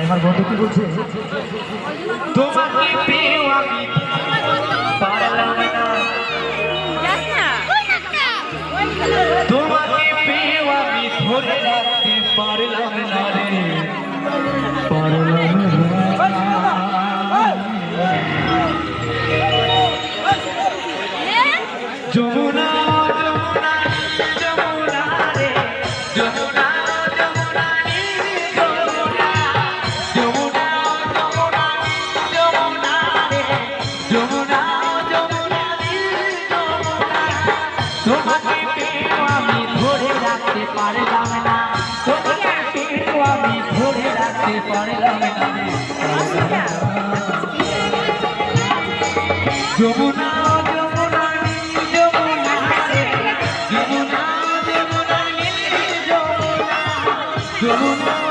আমার বন্ধু কি বলছে তোমাকে পেও আমি পারলাম না তোমাকে পেও আমি ধরে রাখতে পারলাম না রে পারলাম যমুনা যমুনা যমুনা যমুনা যমুনা যমুনা যমুনা